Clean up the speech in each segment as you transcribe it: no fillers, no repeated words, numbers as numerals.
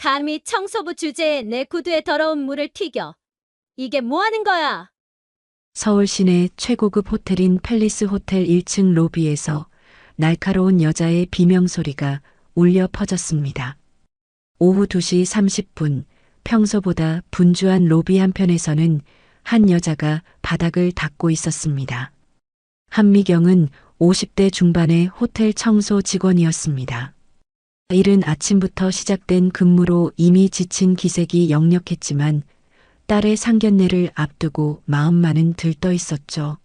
감히 청소부 주제에 내 구두에 더러운 물을 튀겨. 이게 뭐 하는 거야? 서울 시내 최고급 호텔인 팰리스 호텔 1층 로비에서 날카로운 여자의 비명 소리가 울려 퍼졌습니다. 오후 2시 30분, 평소보다 분주한 로비 한편에서는 한 여자가 바닥을 닦고 있었습니다. 한미경은 50대 중반의 호텔 청소 직원이었습니다. 이른 아침부터 시작된 근무로 이미 지친 기색이 역력했지만 딸의 상견례를 앞두고 마음만은 들떠 있었죠.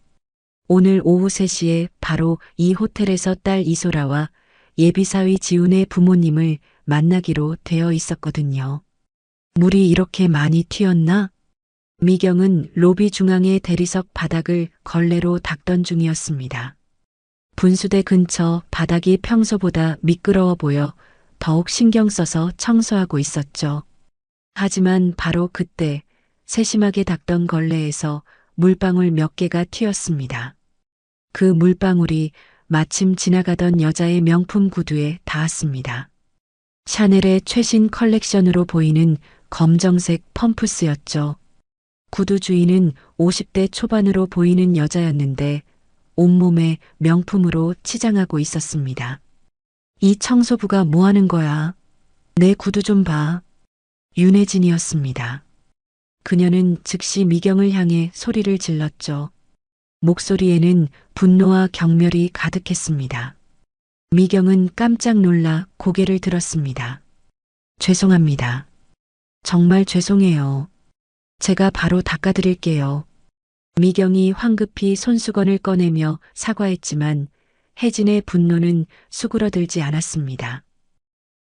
오늘 오후 3시에 바로 이 호텔에서 딸 이소라와 예비사위 지훈의 부모님을 만나기로 되어 있었거든요. 물이 이렇게 많이 튀었나? 미경은 로비 중앙의 대리석 바닥을 걸레로 닦던 중이었습니다. 분수대 근처 바닥이 평소보다 미끄러워 보여 더욱 신경 써서 청소하고 있었죠. 하지만 바로 그때 세심하게 닦던 걸레에서 물방울 몇 개가 튀었습니다. 그 물방울이 마침 지나가던 여자의 명품 구두에 닿았습니다. 샤넬의 최신 컬렉션으로 보이는 검정색 펌프스였죠. 구두 주인은 50대 초반으로 보이는 여자였는데 온몸에 명품으로 치장하고 있었습니다. 이 청소부가 뭐 하는 거야? 내 구두 좀 봐. 윤혜진이었습니다. 그녀는 즉시 미경을 향해 소리를 질렀죠. 목소리에는 분노와 경멸이 가득했습니다. 미경은 깜짝 놀라 고개를 들었습니다. 죄송합니다. 정말 죄송해요. 제가 바로 닦아드릴게요. 미경이 황급히 손수건을 꺼내며 사과했지만 혜진의 분노는 수그러들지 않았습니다.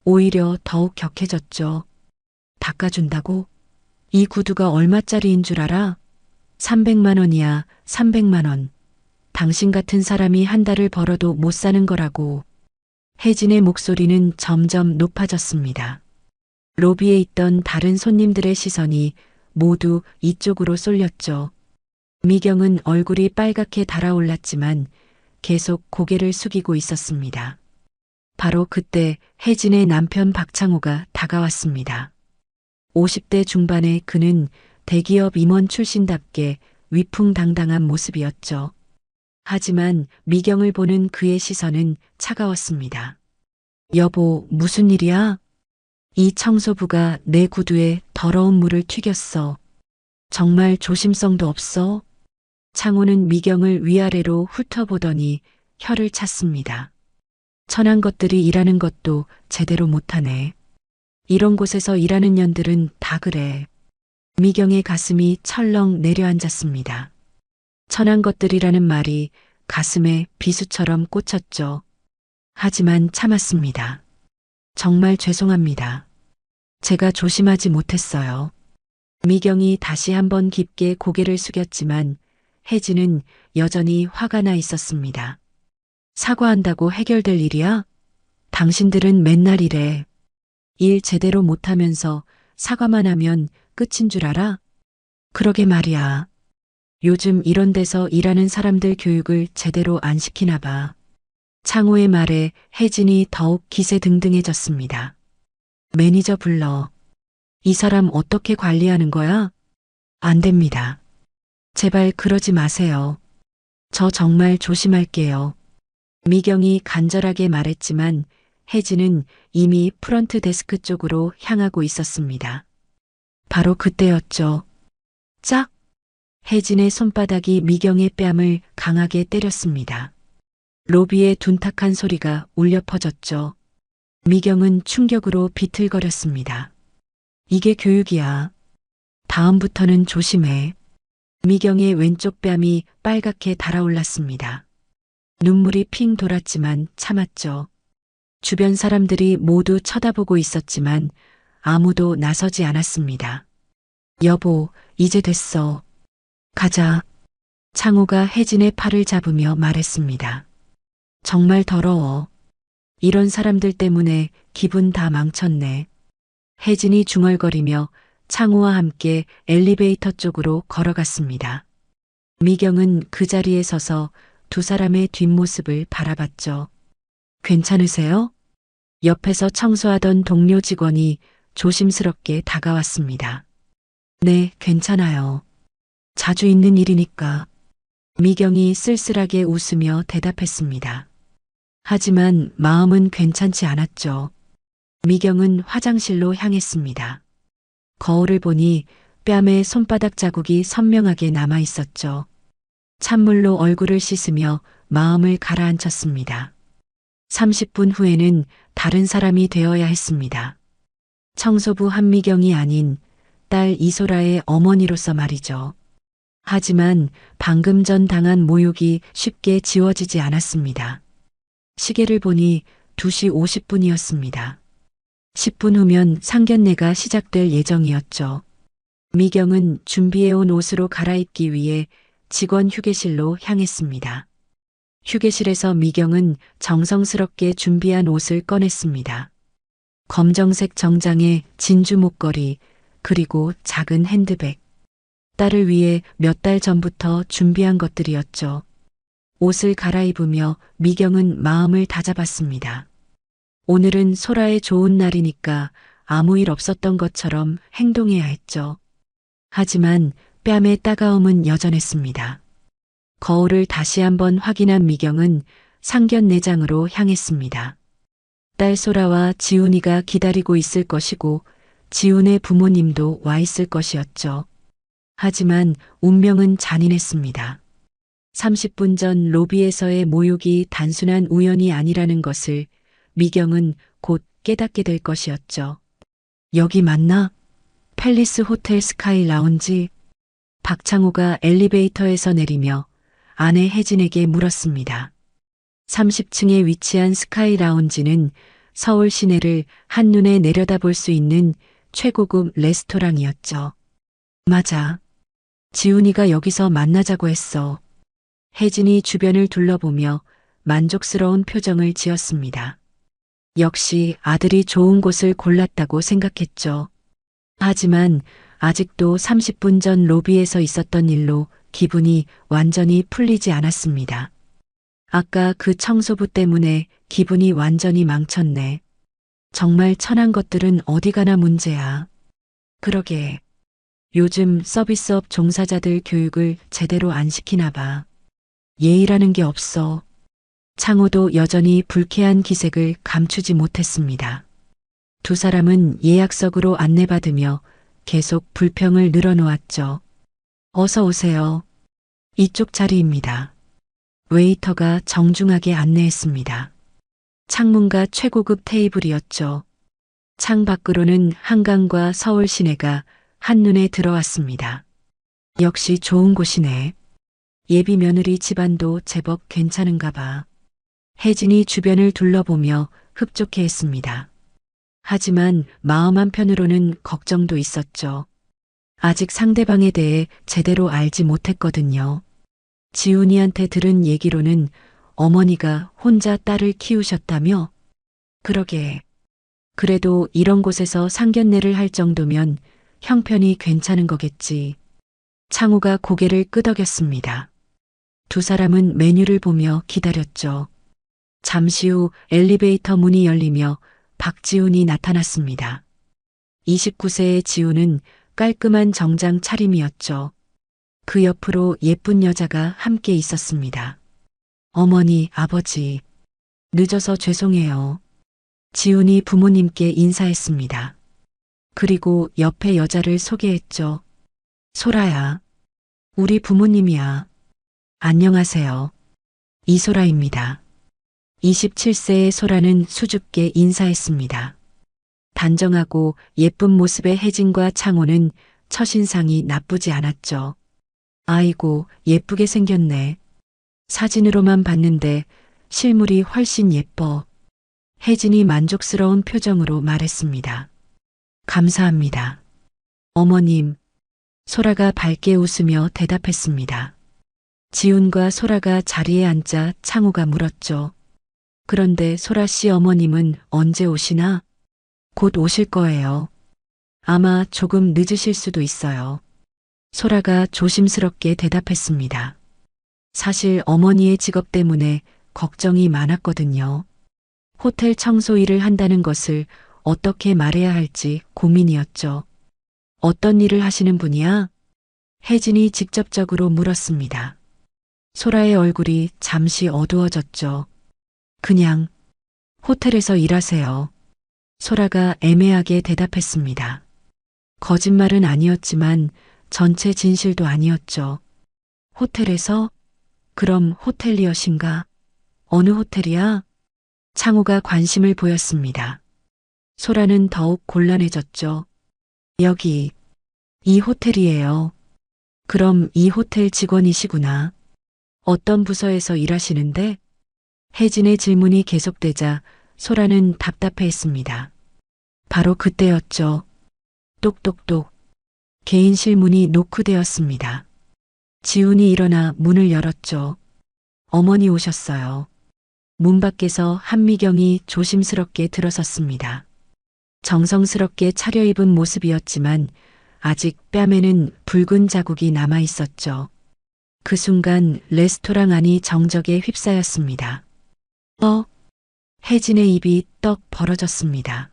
오히려 더욱 격해졌죠. 닦아준다고? 이 구두가 얼마짜리인 줄 알아? 300만 원이야, 300만 원. 당신 같은 사람이 한 달을 벌어도 못 사는 거라고. 혜진의 목소리는 점점 높아졌습니다. 로비에 있던 다른 손님들의 시선이 모두 이쪽으로 쏠렸죠. 미경은 얼굴이 빨갛게 달아올랐지만 계속 고개를 숙이고 있었습니다. 바로 그때 혜진의 남편 박창호가 다가왔습니다. 50대 중반의 그는 대기업 임원 출신답게 위풍당당한 모습이었죠. 하지만 미경을 보는 그의 시선은 차가웠습니다. 여보, 무슨 일이야? 이 청소부가 내 구두에 더러운 물을 튀겼어. 정말 조심성도 없어? 창호는 미경을 위아래로 훑어보더니 혀를 찼습니다. 천한 것들이 일하는 것도 제대로 못하네. 이런 곳에서 일하는 년들은 다 그래. 미경의 가슴이 철렁 내려앉았습니다. 천한 것들이라는 말이 가슴에 비수처럼 꽂혔죠. 하지만 참았습니다. 정말 죄송합니다. 제가 조심하지 못했어요. 미경이 다시 한번 깊게 고개를 숙였지만 혜진은 여전히 화가 나 있었습니다. 사과한다고 해결될 일이야? 당신들은 맨날 이래. 일 제대로 못하면서 사과만 하면 끝인 줄 알아? 그러게 말이야. 요즘 이런 데서 일하는 사람들 교육을 제대로 안 시키나 봐. 창호의 말에 혜진이 더욱 기세등등해졌습니다. 매니저 불러. 이 사람 어떻게 관리하는 거야? 안 됩니다. 제발 그러지 마세요. 저 정말 조심할게요. 미경이 간절하게 말했지만 혜진은 이미 프런트 데스크 쪽으로 향하고 있었습니다. 바로 그때였죠. 짝! 혜진의 손바닥이 미경의 뺨을 강하게 때렸습니다. 로비의 둔탁한 소리가 울려 퍼졌죠. 미경은 충격으로 비틀거렸습니다. 이게 교육이야. 다음부터는 조심해. 미경의 왼쪽 뺨이 빨갛게 달아올랐습니다. 눈물이 핑 돌았지만 참았죠. 주변 사람들이 모두 쳐다보고 있었지만 아무도 나서지 않았습니다. 여보, 이제 됐어. 가자. 창호가 혜진의 팔을 잡으며 말했습니다. 정말 더러워. 이런 사람들 때문에 기분 다 망쳤네. 혜진이 중얼거리며 창호와 함께 엘리베이터 쪽으로 걸어갔습니다. 미경은 그 자리에 서서 두 사람의 뒷모습을 바라봤죠. 괜찮으세요? 옆에서 청소하던 동료 직원이 조심스럽게 다가왔습니다. 네, 괜찮아요. 자주 있는 일이니까. 미경이 쓸쓸하게 웃으며 대답했습니다. 하지만 마음은 괜찮지 않았죠. 미경은 화장실로 향했습니다. 거울을 보니 뺨에 손바닥 자국이 선명하게 남아 있었죠. 찬물로 얼굴을 씻으며 마음을 가라앉혔습니다. 30분 후에는 다른 사람이 되어야 했습니다. 청소부 한미경이 아닌 딸 이소라의 어머니로서 말이죠. 하지만 방금 전 당한 모욕이 쉽게 지워지지 않았습니다. 시계를 보니 2시 50분이었습니다. 10분 후면 상견례가 시작될 예정이었죠. 미경은 준비해온 옷으로 갈아입기 위해 직원 휴게실로 향했습니다. 휴게실에서 미경은 정성스럽게 준비한 옷을 꺼냈습니다. 검정색 정장에 진주 목걸이, 그리고 작은 핸드백. 딸을 위해 몇 달 전부터 준비한 것들이었죠. 옷을 갈아입으며 미경은 마음을 다잡았습니다. 오늘은 소라의 좋은 날이니까 아무 일 없었던 것처럼 행동해야 했죠. 하지만 뺨의 따가움은 여전했습니다. 거울을 다시 한번 확인한 미경은 상견례장으로 향했습니다. 딸 소라와 지훈이가 기다리고 있을 것이고 지훈의 부모님도 와 있을 것이었죠. 하지만 운명은 잔인했습니다. 30분 전 로비에서의 모욕이 단순한 우연이 아니라는 것을 미경은 곧 깨닫게 될 것이었죠. 여기 맞나? 팰리스 호텔 스카이 라운지. 박창호가 엘리베이터에서 내리며 아내 혜진에게 물었습니다. 30층에 위치한 스카이 라운지는 서울 시내를 한눈에 내려다볼 수 있는 최고급 레스토랑이었죠. 맞아. 지훈이가 여기서 만나자고 했어. 혜진이 주변을 둘러보며 만족스러운 표정을 지었습니다. 역시 아들이 좋은 곳을 골랐다고 생각했죠. 하지만 아직도 30분 전 로비에서 있었던 일로 기분이 완전히 풀리지 않았습니다. 아까 그 청소부 때문에 기분이 완전히 망쳤네. 정말 천한 것들은 어디 가나 문제야. 그러게. 요즘 서비스업 종사자들 교육을 제대로 안 시키나 봐. 예의라는 게 없어. 창호도 여전히 불쾌한 기색을 감추지 못했습니다. 두 사람은 예약석으로 안내받으며 계속 불평을 늘어놓았죠. 어서 오세요. 이쪽 자리입니다. 웨이터가 정중하게 안내했습니다. 창문가 최고급 테이블이었죠. 창 밖으로는 한강과 서울 시내가 한눈에 들어왔습니다. 역시 좋은 곳이네. 예비 며느리 집안도 제법 괜찮은가 봐. 혜진이 주변을 둘러보며 흡족해했습니다. 하지만 마음 한편으로는 걱정도 있었죠. 아직 상대방에 대해 제대로 알지 못했거든요. 지훈이한테 들은 얘기로는 어머니가 혼자 딸을 키우셨다며? 그러게. 그래도 이런 곳에서 상견례를 할 정도면 형편이 괜찮은 거겠지. 창호가 고개를 끄덕였습니다. 두 사람은 메뉴를 보며 기다렸죠. 잠시 후 엘리베이터 문이 열리며 박지훈이 나타났습니다. 29세의 지훈은 깔끔한 정장 차림이었죠. 그 옆으로 예쁜 여자가 함께 있었습니다. 어머니, 아버지, 늦어서 죄송해요. 지훈이 부모님께 인사했습니다. 그리고 옆에 여자를 소개했죠. 소라야. 우리 부모님이야. 안녕하세요. 이소라입니다. 27세의 소라는 수줍게 인사했습니다. 단정하고 예쁜 모습의 혜진과 창호는 첫인상이 나쁘지 않았죠. 아이고, 예쁘게 생겼네. 사진으로만 봤는데 실물이 훨씬 예뻐. 혜진이 만족스러운 표정으로 말했습니다. 감사합니다. 어머님, 소라가 밝게 웃으며 대답했습니다. 지훈과 소라가 자리에 앉자 창호가 물었죠. 그런데 소라 씨 어머님은 언제 오시나? 곧 오실 거예요. 아마 조금 늦으실 수도 있어요. 소라가 조심스럽게 대답했습니다. 사실 어머니의 직업 때문에 걱정이 많았거든요. 호텔 청소 일을 한다는 것을 어떻게 말해야 할지 고민이었죠. 어떤 일을 하시는 분이야? 혜진이 직접적으로 물었습니다. 소라의 얼굴이 잠시 어두워졌죠. 그냥 호텔에서 일하세요. 소라가 애매하게 대답했습니다. 거짓말은 아니었지만 전체 진실도 아니었죠. 호텔에서? 그럼 호텔리어신가? 어느 호텔이야? 창호가 관심을 보였습니다. 소라는 더욱 곤란해졌죠. 여기, 이 호텔이에요. 그럼 이 호텔 직원이시구나. 어떤 부서에서 일하시는데? 혜진의 질문이 계속되자 소라는 답답해했습니다. 바로 그때였죠. 똑똑똑. 개인실 문이 노크되었습니다. 지훈이 일어나 문을 열었죠. 어머니 오셨어요. 문 밖에서 한미경이 조심스럽게 들어섰습니다. 정성스럽게 차려입은 모습이었지만 아직 뺨에는 붉은 자국이 남아 있었죠. 그 순간 레스토랑 안이 정적에 휩싸였습니다. 혜진의 입이 떡 벌어졌습니다.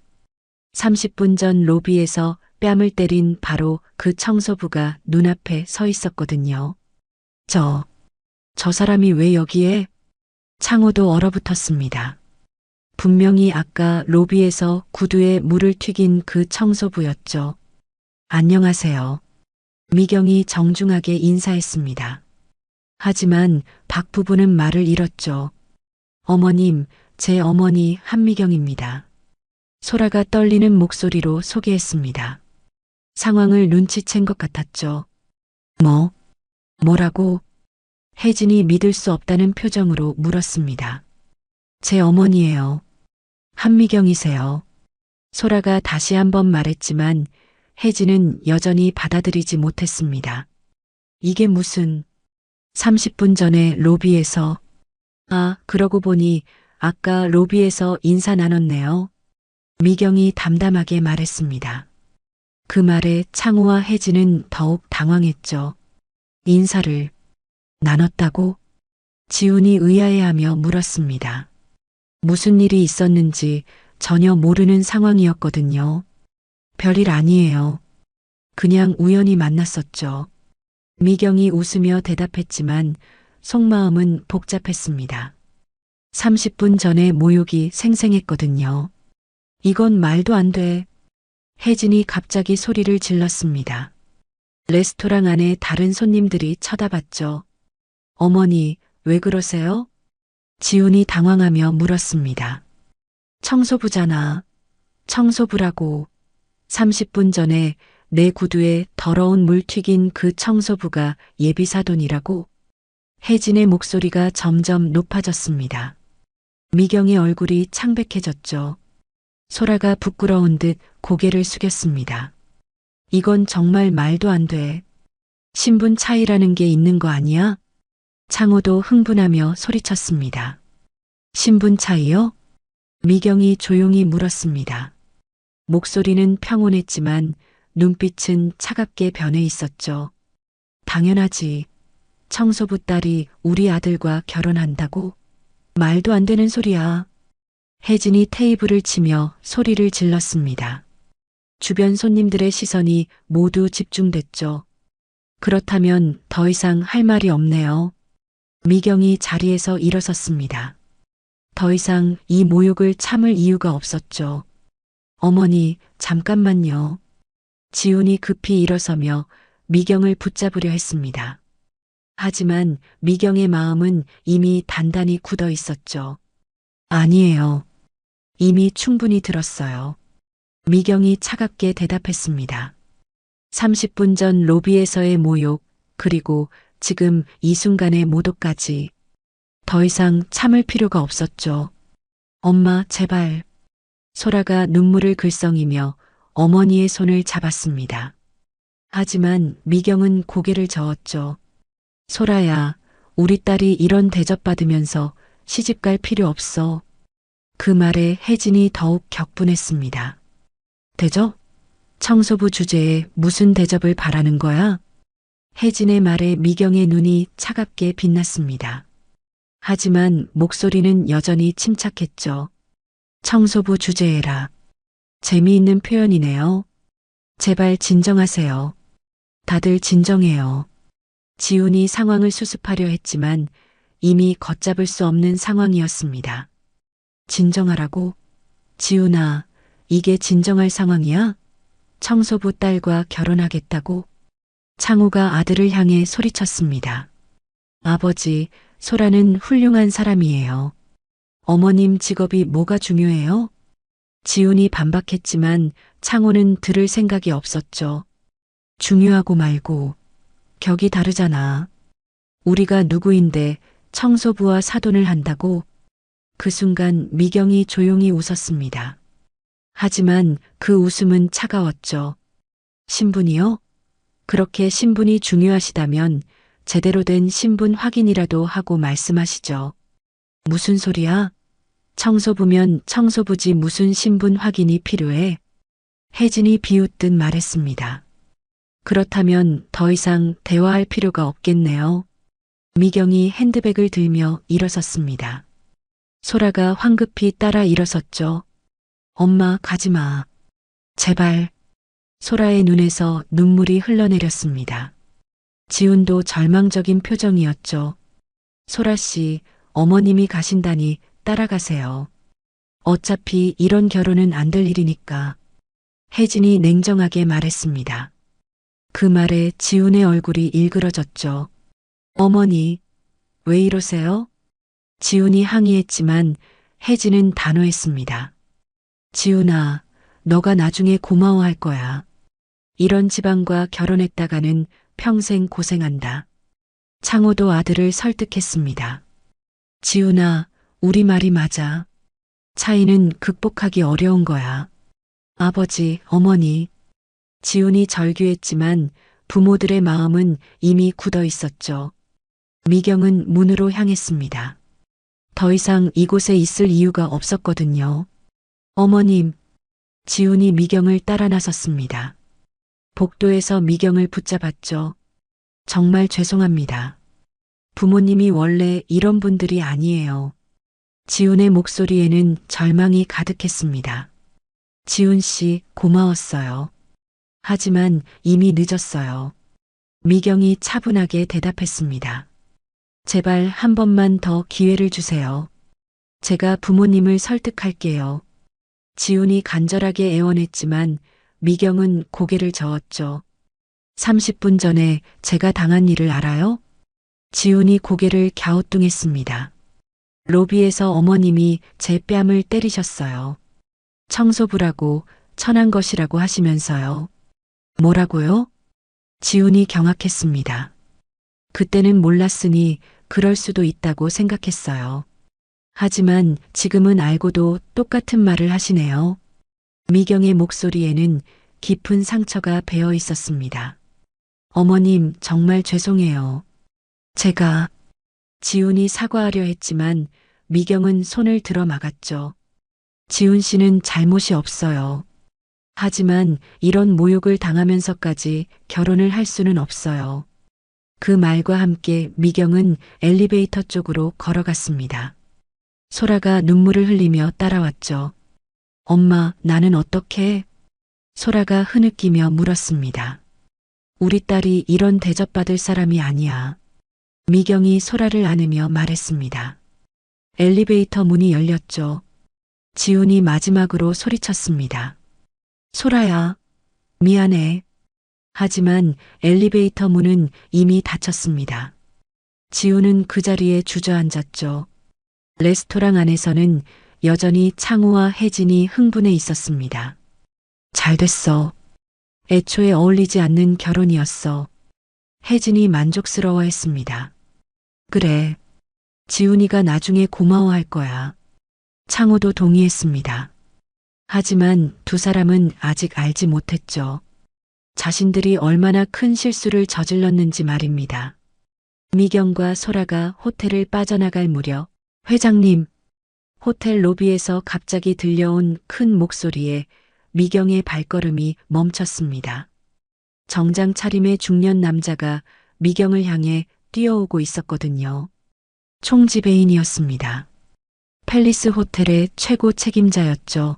30분 전 로비에서 뺨을 때린 바로 그 청소부가 눈앞에 서 있었거든요. 저 사람이 왜 여기에? 창호도 얼어붙었습니다. 분명히 아까 로비에서 구두에 물을 튀긴 그 청소부였죠. 안녕하세요. 미경이 정중하게 인사했습니다. 하지만 박 부부는 말을 잃었죠. 어머님, 제 어머니 한미경입니다. 소라가 떨리는 목소리로 소개했습니다. 상황을 눈치챈 것 같았죠. 뭐라고? 혜진이 믿을 수 없다는 표정으로 물었습니다. 제 어머니예요. 한미경이세요. 소라가 다시 한번 말했지만 혜진은 여전히 받아들이지 못했습니다. 이게 무슨 30분 전에 로비에서 그러고 보니 아까 로비에서 인사 나눴네요. 미경이 담담하게 말했습니다. 그 말에 창호와 혜진은 더욱 당황했죠. 인사를 나눴다고? 지훈이 의아해하며 물었습니다. 무슨 일이 있었는지 전혀 모르는 상황이었거든요. 별일 아니에요. 그냥 우연히 만났었죠. 미경이 웃으며 대답했지만 속마음은 복잡했습니다. 30분 전에 모욕이 생생했거든요. 이건 말도 안 돼. 혜진이 갑자기 소리를 질렀습니다. 레스토랑 안에 다른 손님들이 쳐다봤죠. 어머니, 왜 그러세요? 지훈이 당황하며 물었습니다. 청소부잖아. 청소부라고. 30분 전에 내 구두에 더러운 물 튀긴 그 청소부가 예비사돈이라고? 혜진의 목소리가 점점 높아졌습니다. 미경의 얼굴이 창백해졌죠. 소라가 부끄러운 듯 고개를 숙였습니다. 이건 정말 말도 안 돼. 신분 차이라는 게 있는 거 아니야? 창호도 흥분하며 소리쳤습니다. 신분 차이요? 미경이 조용히 물었습니다. 목소리는 평온했지만 눈빛은 차갑게 변해 있었죠. 당연하지. 청소부 딸이 우리 아들과 결혼한다고? 말도 안 되는 소리야. 혜진이 테이블을 치며 소리를 질렀습니다. 주변 손님들의 시선이 모두 집중됐죠. 그렇다면 더 이상 할 말이 없네요. 미경이 자리에서 일어섰습니다. 더 이상 이 모욕을 참을 이유가 없었죠. 어머니, 잠깐만요. 지훈이 급히 일어서며 미경을 붙잡으려 했습니다. 하지만 미경의 마음은 이미 단단히 굳어 있었죠. 아니에요. 이미 충분히 들었어요. 미경이 차갑게 대답했습니다. 30분 전 로비에서의 모욕, 그리고 지금 이 순간의 모독까지. 더 이상 참을 필요가 없었죠. 엄마, 제발. 소라가 눈물을 글썽이며 어머니의 손을 잡았습니다. 하지만 미경은 고개를 저었죠. 소라야, 우리 딸이 이런 대접받으면서 시집갈 필요 없어. 그 말에 혜진이 더욱 격분했습니다. 대접? 청소부 주제에 무슨 대접을 바라는 거야? 혜진의 말에 미경의 눈이 차갑게 빛났습니다. 하지만 목소리는 여전히 침착했죠. 청소부 주제에라. 재미있는 표현이네요. 제발 진정하세요. 다들 진정해요. 지훈이 상황을 수습하려 했지만 이미 걷잡을 수 없는 상황이었습니다. 진정하라고? 지훈아, 이게 진정할 상황이야? 청소부 딸과 결혼하겠다고? 창우가 아들을 향해 소리쳤습니다. 아버지, 소라는 훌륭한 사람이에요. 어머님 직업이 뭐가 중요해요? 지훈이 반박했지만 창호는 들을 생각이 없었죠. 중요하고 말고 격이 다르잖아. 우리가 누구인데 청소부와 사돈을 한다고? 그 순간 미경이 조용히 웃었습니다. 하지만 그 웃음은 차가웠죠. 신분이요? 그렇게 신분이 중요하시다면 제대로 된 신분 확인이라도 하고 말씀하시죠. 무슨 소리야? 청소부면 청소부지 무슨 신분 확인이 필요해? 혜진이 비웃듯 말했습니다. 그렇다면 더 이상 대화할 필요가 없겠네요. 미경이 핸드백을 들며 일어섰습니다. 소라가 황급히 따라 일어섰죠. 엄마, 가지 마. 제발. 소라의 눈에서 눈물이 흘러내렸습니다. 지훈도 절망적인 표정이었죠. 소라 씨, 어머님이 가신다니 따라가세요. 어차피 이런 결혼은 안 될 일이니까. 혜진이 냉정하게 말했습니다. 그 말에 지훈의 얼굴이 일그러졌죠. 어머니, 왜 이러세요? 지훈이 항의했지만 혜진은 단호했습니다. 지훈아, 너가 나중에 고마워할 거야. 이런 집안과 결혼했다가는 평생 고생한다. 창호도 아들을 설득했습니다. 지훈아, 우리 말이 맞아. 차이는 극복하기 어려운 거야. 아버지, 어머니. 지훈이 절규했지만 부모들의 마음은 이미 굳어 있었죠. 미경은 문으로 향했습니다. 더 이상 이곳에 있을 이유가 없었거든요. 어머님. 지훈이 미경을 따라 나섰습니다. 복도에서 미경을 붙잡았죠. 정말 죄송합니다. 부모님이 원래 이런 분들이 아니에요. 지훈의 목소리에는 절망이 가득했습니다. 지훈 씨, 고마웠어요. 하지만 이미 늦었어요. 미경이 차분하게 대답했습니다. 제발 한 번만 더 기회를 주세요. 제가 부모님을 설득할게요. 지훈이 간절하게 애원했지만 미경은 고개를 저었죠. 30분 전에 제가 당한 일을 알아요? 지훈이 고개를 갸우뚱했습니다. 로비에서 어머님이 제 뺨을 때리셨어요. 청소부라고 천한 것이라고 하시면서요. 뭐라고요? 지훈이 경악했습니다. 그때는 몰랐으니 그럴 수도 있다고 생각했어요. 하지만 지금은 알고도 똑같은 말을 하시네요. 미경의 목소리에는 깊은 상처가 배어 있었습니다. 어머님, 정말 죄송해요. 제가 지훈이 사과하려 했지만 미경은 손을 들어 막았죠. 지훈 씨는 잘못이 없어요. 하지만 이런 모욕을 당하면서까지 결혼을 할 수는 없어요. 그 말과 함께 미경은 엘리베이터 쪽으로 걸어갔습니다. 소라가 눈물을 흘리며 따라왔죠. 엄마, 나는 어떻게? 소라가 흐느끼며 물었습니다. 우리 딸이 이런 대접받을 사람이 아니야. 미경이 소라를 안으며 말했습니다. 엘리베이터 문이 열렸죠. 지훈이 마지막으로 소리쳤습니다. 소라야, 미안해. 하지만 엘리베이터 문은 이미 닫혔습니다. 지훈은 그 자리에 주저앉았죠. 레스토랑 안에서는 여전히 창우와 혜진이 흥분해 있었습니다. 잘 됐어. 애초에 어울리지 않는 결혼이었어. 혜진이 만족스러워했습니다. 그래. 지훈이가 나중에 고마워할 거야. 창호도 동의했습니다. 하지만 두 사람은 아직 알지 못했죠. 자신들이 얼마나 큰 실수를 저질렀는지 말입니다. 미경과 소라가 호텔을 빠져나갈 무렵 회장님, 호텔 로비에서 갑자기 들려온 큰 목소리에 미경의 발걸음이 멈췄습니다. 정장 차림의 중년 남자가 미경을 향해 뛰어오고 있었거든요. 총지배인이었습니다. 팰리스 호텔의 최고 책임자였죠.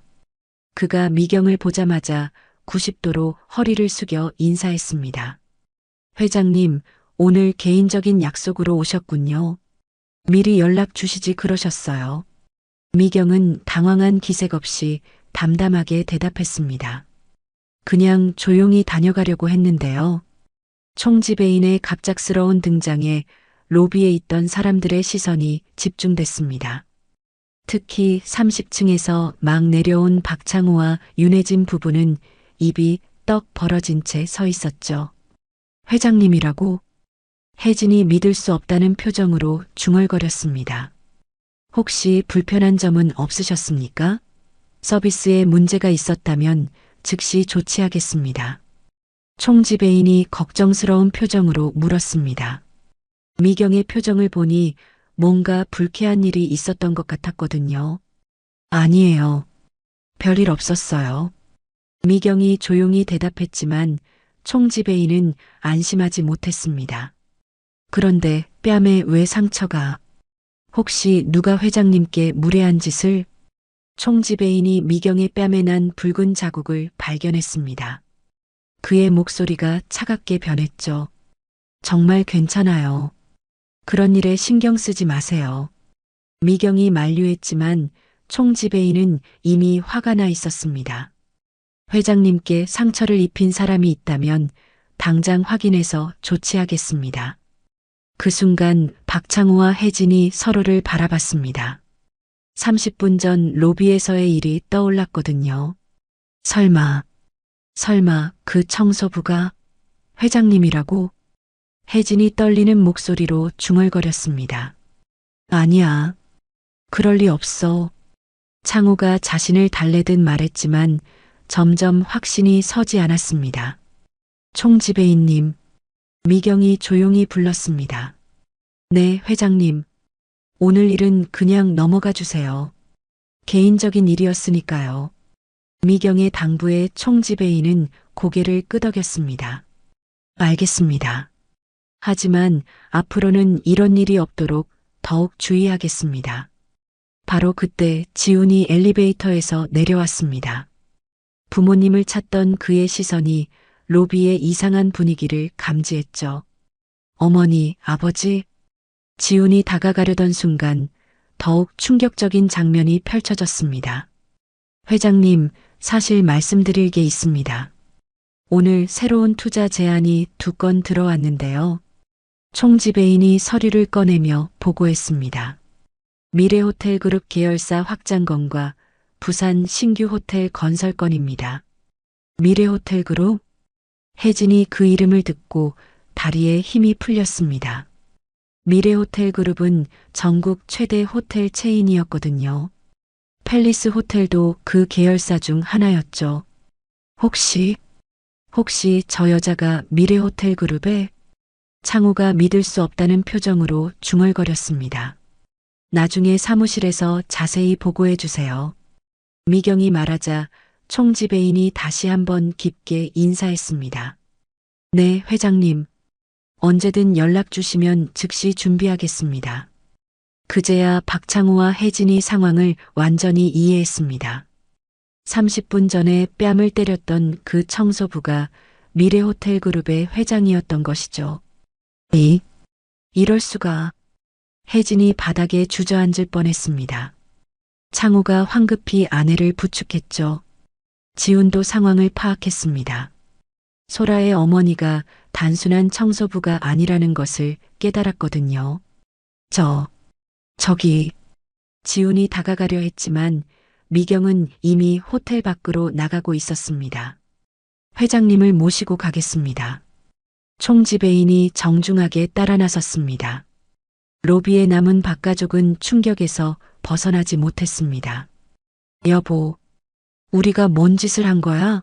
그가 미경을 보자마자 90도로 허리를 숙여 인사했습니다. 회장님, 오늘 개인적인 약속으로 오셨군요. 미리 연락 주시지 그러셨어요. 미경은 당황한 기색 없이 담담하게 대답했습니다. 그냥 조용히 다녀가려고 했는데요. 총지배인의 갑작스러운 등장에 로비에 있던 사람들의 시선이 집중됐습니다. 특히 30층에서 막 내려온 박창호와 윤혜진 부부는 입이 떡 벌어진 채 서 있었죠. 회장님이라고? 혜진이 믿을 수 없다는 표정으로 중얼거렸습니다. 혹시 불편한 점은 없으셨습니까? 서비스에 문제가 있었다면 즉시 조치하겠습니다. 총지배인이 걱정스러운 표정으로 물었습니다. 미경의 표정을 보니 뭔가 불쾌한 일이 있었던 것 같았거든요. 아니에요. 별일 없었어요. 미경이 조용히 대답했지만 총지배인은 안심하지 못했습니다. 그런데 뺨에 왜 상처가? 혹시 누가 회장님께 무례한 짓을? 총지배인이 미경의 뺨에 난 붉은 자국을 발견했습니다. 그의 목소리가 차갑게 변했죠. 정말 괜찮아요. 그런 일에 신경 쓰지 마세요. 미경이 만류했지만 총지배인은 이미 화가 나 있었습니다. 회장님께 상처를 입힌 사람이 있다면 당장 확인해서 조치하겠습니다. 그 순간 박창호와 혜진이 서로를 바라봤습니다. 30분 전 로비에서의 일이 떠올랐거든요. 설마 그 청소부가 회장님이라고? 혜진이 떨리는 목소리로 중얼거렸습니다. 아니야. 그럴 리 없어. 창호가 자신을 달래듯 말했지만 점점 확신이 서지 않았습니다. 총지배인님, 미경이 조용히 불렀습니다. 네, 회장님. 오늘 일은 그냥 넘어가 주세요. 개인적인 일이었으니까요. 미경의 당부에 총지배인은 고개를 끄덕였습니다. 알겠습니다. 하지만 앞으로는 이런 일이 없도록 더욱 주의하겠습니다. 바로 그때 지훈이 엘리베이터에서 내려왔습니다. 부모님을 찾던 그의 시선이 로비의 이상한 분위기를 감지했죠. 어머니, 아버지. 지훈이 다가가려던 순간 더욱 충격적인 장면이 펼쳐졌습니다. 회장님, 사실 말씀드릴 게 있습니다. 오늘 새로운 투자 제안이 2건 들어왔는데요. 총지배인이 서류를 꺼내며 보고했습니다. 미래호텔그룹 계열사 확장건과 부산 신규 호텔 건설건입니다. 미래호텔그룹? 혜진이 그 이름을 듣고 다리에 힘이 풀렸습니다. 미래호텔그룹은 전국 최대 호텔 체인이었거든요. 팰리스 호텔도 그 계열사 중 하나였죠. 혹시 저 여자가 미래호텔그룹에? 창호가 믿을 수 없다는 표정으로 중얼거렸습니다. 나중에 사무실에서 자세히 보고해 주세요. 미경이 말하자 총지배인이 다시 한번 깊게 인사했습니다. 네, 회장님. 언제든 연락 주시면 즉시 준비하겠습니다. 그제야 박창호와 혜진이 상황을 완전히 이해했습니다. 30분 전에 뺨을 때렸던 그 청소부가 미래호텔그룹의 회장이었던 것이죠. 이럴 수가. 혜진이 바닥에 주저앉을 뻔했습니다. 창호가 황급히 아내를 부축했죠. 지훈도 상황을 파악했습니다. 소라의 어머니가 단순한 청소부가 아니라는 것을 깨달았거든요. 저기. 지훈이 다가가려 했지만 미경은 이미 호텔 밖으로 나가고 있었습니다. 회장님을 모시고 가겠습니다. 총지배인이 정중하게 따라 나섰습니다. 로비에 남은 박가족은 충격에서 벗어나지 못했습니다. 여보, 우리가 뭔 짓을 한 거야?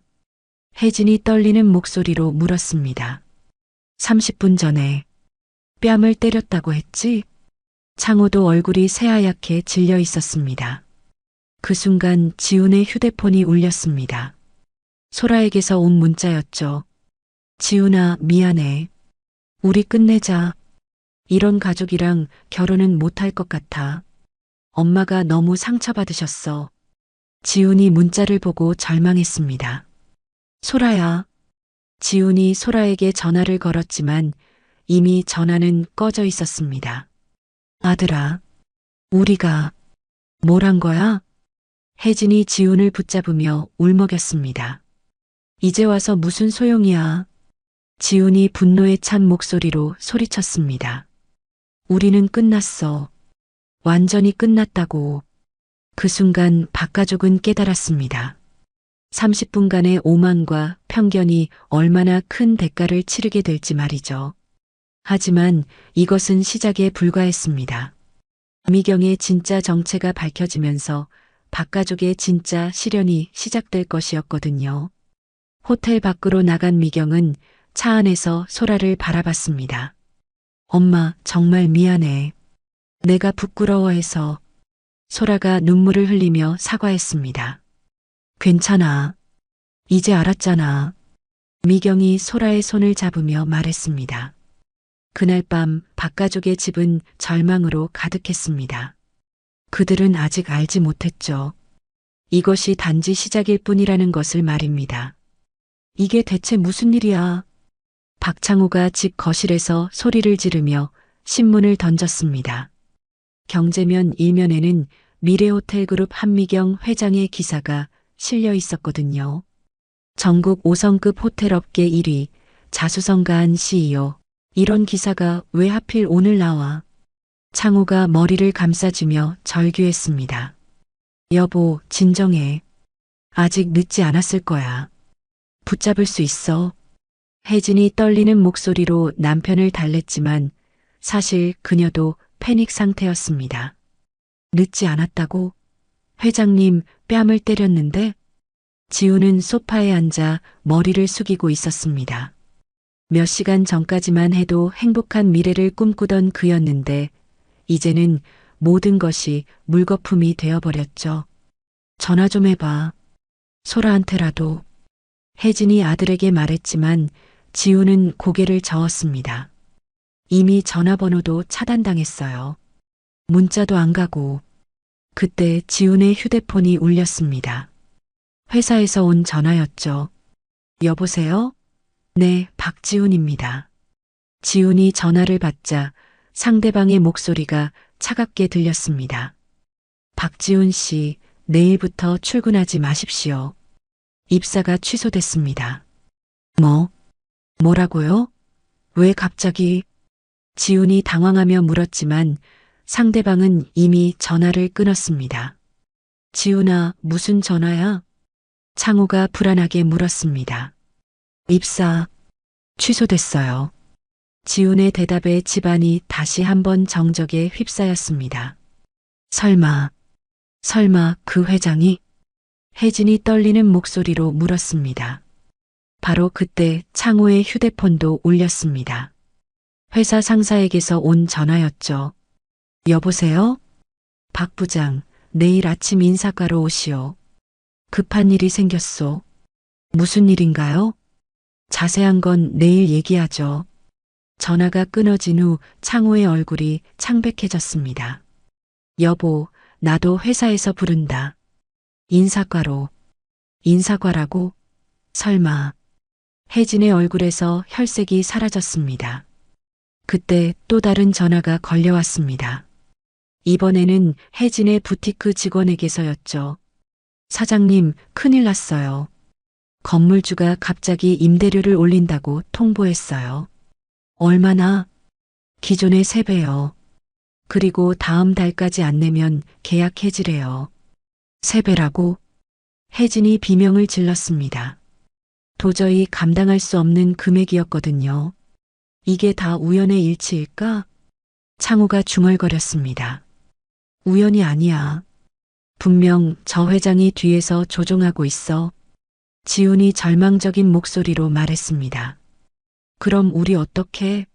혜진이 떨리는 목소리로 물었습니다. 30분 전에 뺨을 때렸다고 했지? 창호도 얼굴이 새하얗게 질려 있었습니다. 그 순간 지훈의 휴대폰이 울렸습니다. 소라에게서 온 문자였죠. 지훈아, 미안해. 우리 끝내자. 이런 가족이랑 결혼은 못할 것 같아. 엄마가 너무 상처받으셨어. 지훈이 문자를 보고 절망했습니다. 소라야. 지훈이 소라에게 전화를 걸었지만 이미 전화는 꺼져 있었습니다. 아들아, 우리가 뭘 한 거야? 혜진이 지훈을 붙잡으며 울먹였습니다. 이제 와서 무슨 소용이야? 지훈이 분노에 찬 목소리로 소리쳤습니다. 우리는 끝났어. 완전히 끝났다고. 그 순간 박가족은 깨달았습니다. 30분간의 오만과 편견이 얼마나 큰 대가를 치르게 될지 말이죠. 하지만 이것은 시작에 불과했습니다. 미경의 진짜 정체가 밝혀지면서 박가족의 진짜 시련이 시작될 것이었거든요. 호텔 밖으로 나간 미경은 차 안에서 소라를 바라봤습니다. 엄마, 정말 미안해. 내가 부끄러워해서. 소라가 눈물을 흘리며 사과했습니다. 괜찮아. 이제 알았잖아. 미경이 소라의 손을 잡으며 말했습니다. 그날 밤 박가족의 집은 절망으로 가득했습니다. 그들은 아직 알지 못했죠. 이것이 단지 시작일 뿐이라는 것을 말입니다. 이게 대체 무슨 일이야? 박창호가 집 거실에서 소리를 지르며 신문을 던졌습니다. 경제면 일면에는 미래호텔그룹 한미경 회장의 기사가 실려 있었거든요. 전국 5성급 호텔업계 1위, 자수성가한 CEO. 이런 기사가 왜 하필 오늘 나와? 창호가 머리를 감싸주며 절규했습니다. 여보, 진정해. 아직 늦지 않았을 거야. 붙잡을 수 있어. 혜진이 떨리는 목소리로 남편을 달랬지만 사실 그녀도 패닉 상태였습니다. 늦지 않았다고? 회장님 뺨을 때렸는데? 지우는 소파에 앉아 머리를 숙이고 있었습니다. 몇 시간 전까지만 해도 행복한 미래를 꿈꾸던 그였는데 이제는 모든 것이 물거품이 되어버렸죠. 전화 좀 해봐. 소라한테라도. 혜진이 아들에게 말했지만 지우는 고개를 저었습니다. 이미 전화번호도 차단당했어요. 문자도 안 가고. 그때 지훈의 휴대폰이 울렸습니다. 회사에서 온 전화였죠. 여보세요? 네, 박지훈입니다. 지훈이 전화를 받자 상대방의 목소리가 차갑게 들렸습니다. 박지훈 씨, 내일부터 출근하지 마십시오. 입사가 취소됐습니다. 뭐라고요? 왜 갑자기? 지훈이 당황하며 물었지만 상대방은 이미 전화를 끊었습니다. 지훈아, 무슨 전화야? 창호가 불안하게 물었습니다. 입사 취소됐어요. 지훈의 대답에 집안이 다시 한번 정적에 휩싸였습니다. 설마 그 회장이? 혜진이 떨리는 목소리로 물었습니다. 바로 그때 창호의 휴대폰도 울렸습니다. 회사 상사에게서 온 전화였죠. 여보세요? 박 부장, 내일 아침 인사과로 오시오. 급한 일이 생겼소. 무슨 일인가요? 자세한 건 내일 얘기하죠. 전화가 끊어진 후 창호의 얼굴이 창백해졌습니다. 여보, 나도 회사에서 부른다. 인사과로. 인사과라고? 설마. 혜진의 얼굴에서 혈색이 사라졌습니다. 그때 또 다른 전화가 걸려왔습니다. 이번에는 혜진의 부티크 직원에게서였죠. 사장님, 큰일 났어요. 건물주가 갑자기 임대료를 올린다고 통보했어요. 얼마나? 기존의 3배요. 그리고 다음 달까지 안 내면 계약 해지래요. 3배라고? 혜진이 비명을 질렀습니다. 도저히 감당할 수 없는 금액이었거든요. 이게 다 우연의 일치일까? 창호가 중얼거렸습니다. 우연이 아니야. 분명 저 회장이 뒤에서 조종하고 있어. 지훈이 절망적인 목소리로 말했습니다. 그럼 우리 어떻게?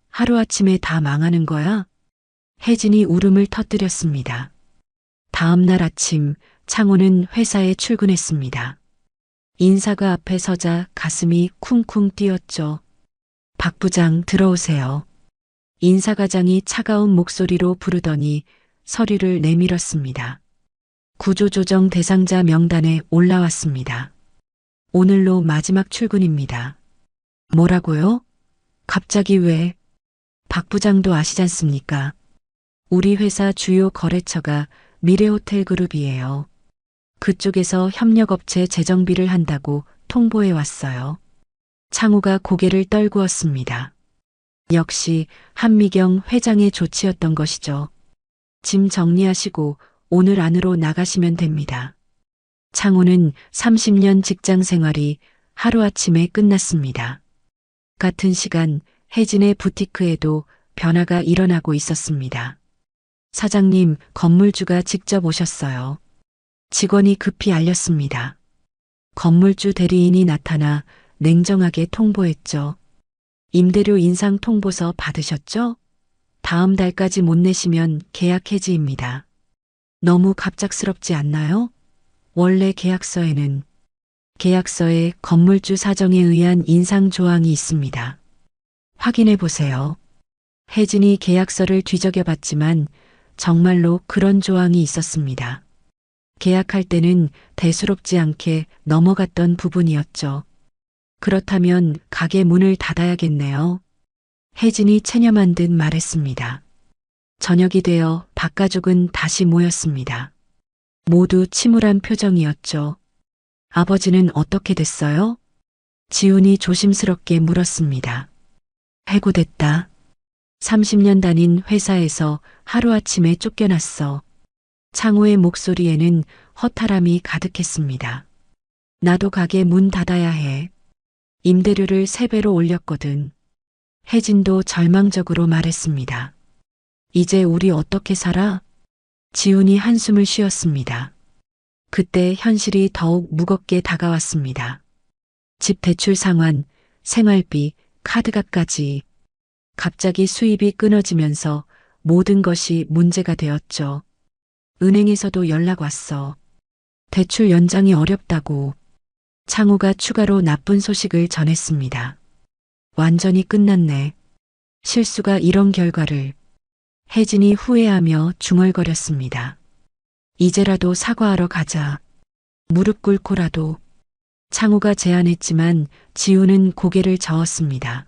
하루아침에 다 망하는 거야? 혜진이 울음을 터뜨렸습니다. 다음 날 아침 창호는 회사에 출근했습니다. 인사가 앞에 서자 가슴이 쿵쿵 뛰었죠. 박 부장 들어오세요. 인사과장이 차가운 목소리로 부르더니 서류를 내밀었습니다. 구조조정 대상자 명단에 올라왔습니다. 오늘로 마지막 출근입니다. 뭐라고요? 갑자기 왜? 박 부장도 아시잖습니까? 우리 회사 주요 거래처가 미래호텔그룹이에요. 그쪽에서 협력업체 재정비를 한다고 통보해 왔어요. 창우가 고개를 떨구었습니다. 역시 한미경 회장의 조치였던 것이죠. 짐 정리하시고 오늘 안으로 나가시면 됩니다. 창우는 30년 직장 생활이 하루아침에 끝났습니다. 같은 시간 혜진의 부티크에도 변화가 일어나고 있었습니다. 사장님, 건물주가 직접 오셨어요. 직원이 급히 알렸습니다. 건물주 대리인이 나타나 냉정하게 통보했죠. 임대료 인상 통보서 받으셨죠? 다음 달까지 못 내시면 계약 해지입니다. 너무 갑작스럽지 않나요? 원래 계약서에 건물주 사정에 의한 인상 조항이 있습니다. 확인해 보세요. 혜진이 계약서를 뒤적여 봤지만 정말로 그런 조항이 있었습니다. 계약할 때는 대수롭지 않게 넘어갔던 부분이었죠. 그렇다면 가게 문을 닫아야겠네요. 혜진이 체념한 듯 말했습니다. 저녁이 되어 박가족은 다시 모였습니다. 모두 침울한 표정이었죠. 아버지는 어떻게 됐어요? 지훈이 조심스럽게 물었습니다. 해고됐다. 30년 다닌 회사에서 하루아침에 쫓겨났어. 창호의 목소리에는 허탈함이 가득했습니다. 나도 가게 문 닫아야 해. 임대료를 3배로 올렸거든. 혜진도 절망적으로 말했습니다. 이제 우리 어떻게 살아? 지훈이 한숨을 쉬었습니다. 그때 현실이 더욱 무겁게 다가왔습니다. 집 대출 상환, 생활비, 카드값까지. 갑자기 수입이 끊어지면서 모든 것이 문제가 되었죠. 은행에서도 연락 왔어. 대출 연장이 어렵다고. 창우가 추가로 나쁜 소식을 전했습니다. 완전히 끝났네. 실수가 이런 결과를. 혜진이 후회하며 중얼거렸습니다. 이제라도 사과하러 가자. 무릎 꿇고라도. 창우가 제안했지만 지우는 고개를 저었습니다.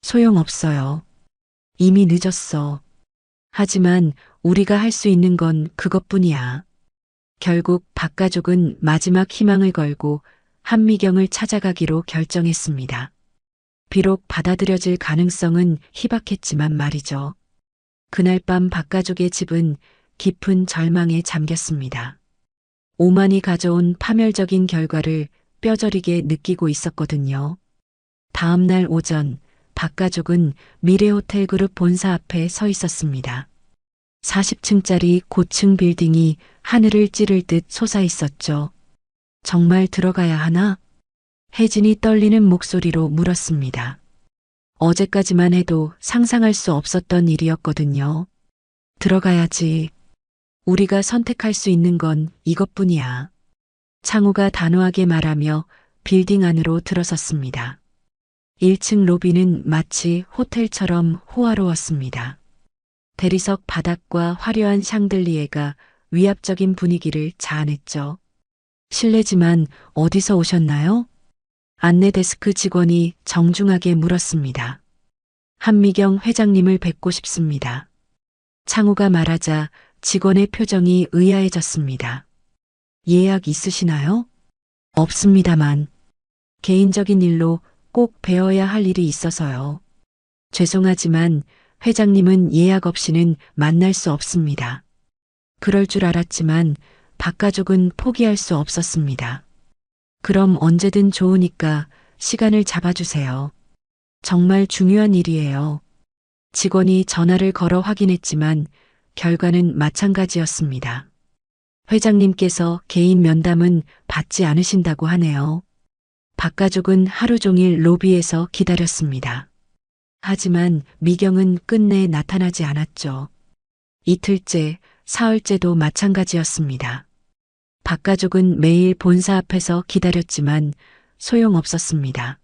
소용없어요. 이미 늦었어. 하지만 우리가 할 수 있는 건 그것뿐이야. 결국 박가족은 마지막 희망을 걸고 한미경을 찾아가기로 결정했습니다. 비록 받아들여질 가능성은 희박했지만 말이죠. 그날 밤 박가족의 집은 깊은 절망에 잠겼습니다. 오만이 가져온 파멸적인 결과를 뼈저리게 느끼고 있었거든요. 다음 날 오전 박가족은 미래호텔그룹 본사 앞에 서 있었습니다. 40층짜리 고층 빌딩이 하늘을 찌를 듯 솟아 있었죠. 정말 들어가야 하나? 혜진이 떨리는 목소리로 물었습니다. 어제까지만 해도 상상할 수 없었던 일이었거든요. 들어가야지. 우리가 선택할 수 있는 건 이것뿐이야. 창우가 단호하게 말하며 빌딩 안으로 들어섰습니다. 1층 로비는 마치 호텔처럼 호화로웠습니다. 대리석 바닥과 화려한 샹들리에가 위압적인 분위기를 자아냈죠. 실례지만 어디서 오셨나요? 안내 데스크 직원이 정중하게 물었습니다. 한미경 회장님을 뵙고 싶습니다. 창우가 말하자 직원의 표정이 의아해졌습니다. 예약 있으시나요? 없습니다만. 개인적인 일로 꼭 뵈어야 할 일이 있어서요. 죄송하지만 회장님은 예약 없이는 만날 수 없습니다. 그럴 줄 알았지만 박가족은 포기할 수 없었습니다. 그럼 언제든 좋으니까 시간을 잡아주세요. 정말 중요한 일이에요. 직원이 전화를 걸어 확인했지만 결과는 마찬가지였습니다. 회장님께서 개인 면담은 받지 않으신다고 하네요. 박가족은 하루 종일 로비에서 기다렸습니다. 하지만 미경은 끝내 나타나지 않았죠. 이틀째, 사흘째도 마찬가지였습니다. 박가족은 매일 본사 앞에서 기다렸지만 소용없었습니다.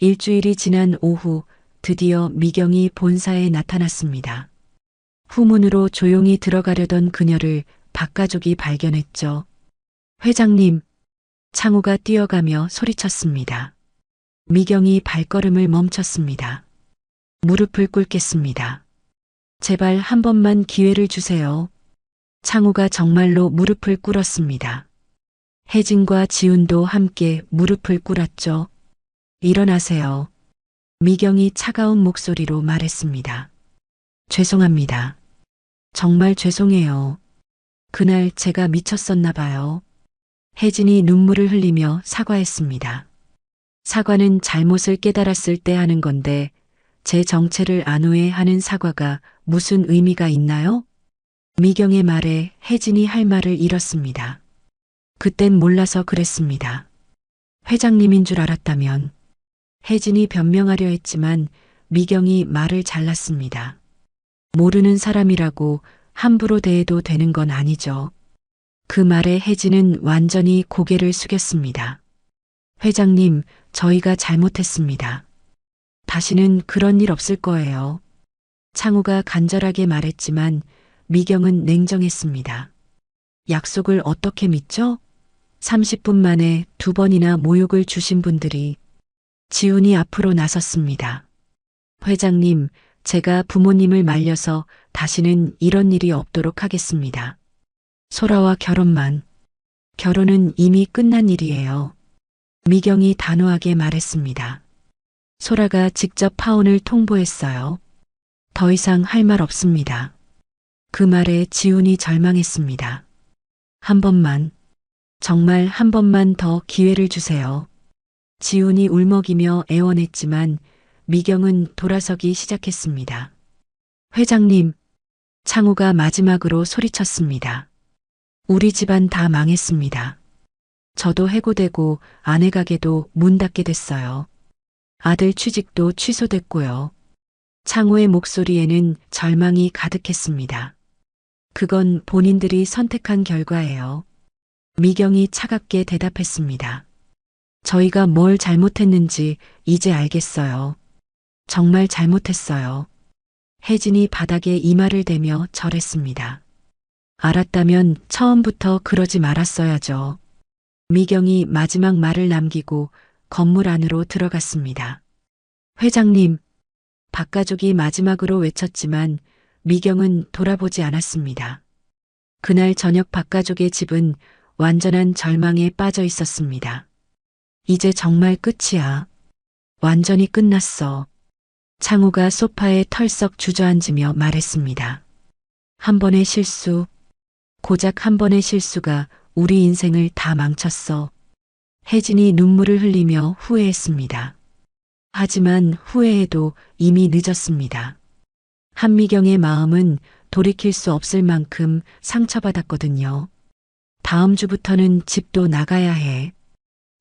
일주일이 지난 오후 드디어 미경이 본사에 나타났습니다. 후문으로 조용히 들어가려던 그녀를 박가족이 발견했죠. 회장님, 창우가 뛰어가며 소리쳤습니다. 미경이 발걸음을 멈췄습니다. 무릎을 꿇겠습니다. 제발 한 번만 기회를 주세요. 창우가 정말로 무릎을 꿇었습니다. 혜진과 지훈도 함께 무릎을 꿇었죠. 일어나세요. 미경이 차가운 목소리로 말했습니다. 죄송합니다. 정말 죄송해요. 그날 제가 미쳤었나 봐요. 혜진이 눈물을 흘리며 사과했습니다. 사과는 잘못을 깨달았을 때 하는 건데 제 정체를 안 후에 하는 사과가 무슨 의미가 있나요? 미경의 말에 혜진이 할 말을 잃었습니다. 그땐 몰라서 그랬습니다. 회장님인 줄 알았다면. 혜진이 변명하려 했지만 미경이 말을 잘랐습니다. 모르는 사람이라고 함부로 대해도 되는 건 아니죠. 그 말에 혜진은 완전히 고개를 숙였습니다. 회장님, 저희가 잘못했습니다. 다시는 그런 일 없을 거예요. 창우가 간절하게 말했지만 미경은 냉정했습니다. 약속을 어떻게 믿죠? 30분 만에 2번이나 모욕을 주신 분들이. 지훈이 앞으로 나섰습니다. 회장님, 제가 부모님을 말려서 다시는 이런 일이 없도록 하겠습니다. 소라와 결혼만. 결혼은 이미 끝난 일이에요. 미경이 단호하게 말했습니다. 소라가 직접 파혼을 통보했어요. 더 이상 할 말 없습니다. 그 말에 지훈이 절망했습니다. 한 번만, 정말 한 번만 더 기회를 주세요. 지훈이 울먹이며 애원했지만 미경은 돌아서기 시작했습니다. 회장님, 창우가 마지막으로 소리쳤습니다. 우리 집안 다 망했습니다. 저도 해고되고 아내 가게도 문 닫게 됐어요. 아들 취직도 취소됐고요. 창우의 목소리에는 절망이 가득했습니다. 그건 본인들이 선택한 결과예요. 미경이 차갑게 대답했습니다. 저희가 뭘 잘못했는지 이제 알겠어요. 정말 잘못했어요. 혜진이 바닥에 이마를 대며 절했습니다. 알았다면 처음부터 그러지 말았어야죠. 미경이 마지막 말을 남기고 건물 안으로 들어갔습니다. 회장님, 박가족이 마지막으로 외쳤지만 미경은 돌아보지 않았습니다. 그날 저녁 박가족의 집은 완전한 절망에 빠져 있었습니다. 이제 정말 끝이야. 완전히 끝났어. 창우가 소파에 털썩 주저앉으며 말했습니다. 한 번의 실수, 고작 한 번의 실수가 우리 인생을 다 망쳤어. 혜진이 눈물을 흘리며 후회했습니다. 하지만 후회해도 이미 늦었습니다. 한미경의 마음은 돌이킬 수 없을 만큼 상처받았거든요. 다음 주부터는 집도 나가야 해.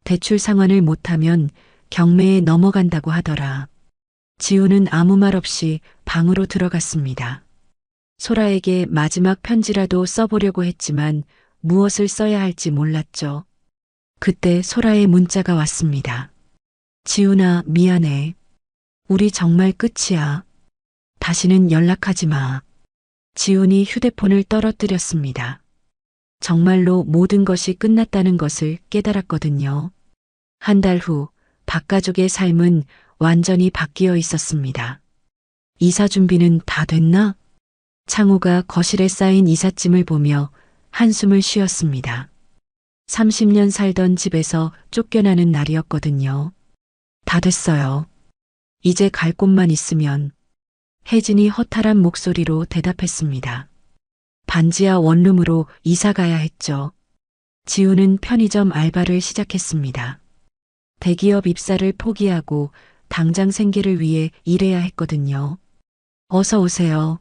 대출 상환을 못하면 경매에 넘어간다고 하더라. 지우는 아무 말 없이 방으로 들어갔습니다. 소라에게 마지막 편지라도 써보려고 했지만 무엇을 써야 할지 몰랐죠. 그때 소라의 문자가 왔습니다. 지훈아, 미안해. 우리 정말 끝이야. 다시는 연락하지 마. 지훈이 휴대폰을 떨어뜨렸습니다. 정말로 모든 것이 끝났다는 것을 깨달았거든요. 한 달 후 박가족의 삶은 완전히 바뀌어 있었습니다. 이사 준비는 다 됐나? 창우가 거실에 쌓인 이삿짐을 보며 한숨을 쉬었습니다. 30년 살던 집에서 쫓겨나는 날이었거든요. 다 됐어요. 이제 갈 곳만 있으면. 혜진이 허탈한 목소리로 대답했습니다. 반지하 원룸으로 이사 가야 했죠. 지우는 편의점 알바를 시작했습니다. 대기업 입사를 포기하고 당장 생계를 위해 일해야 했거든요. 어서 오세요.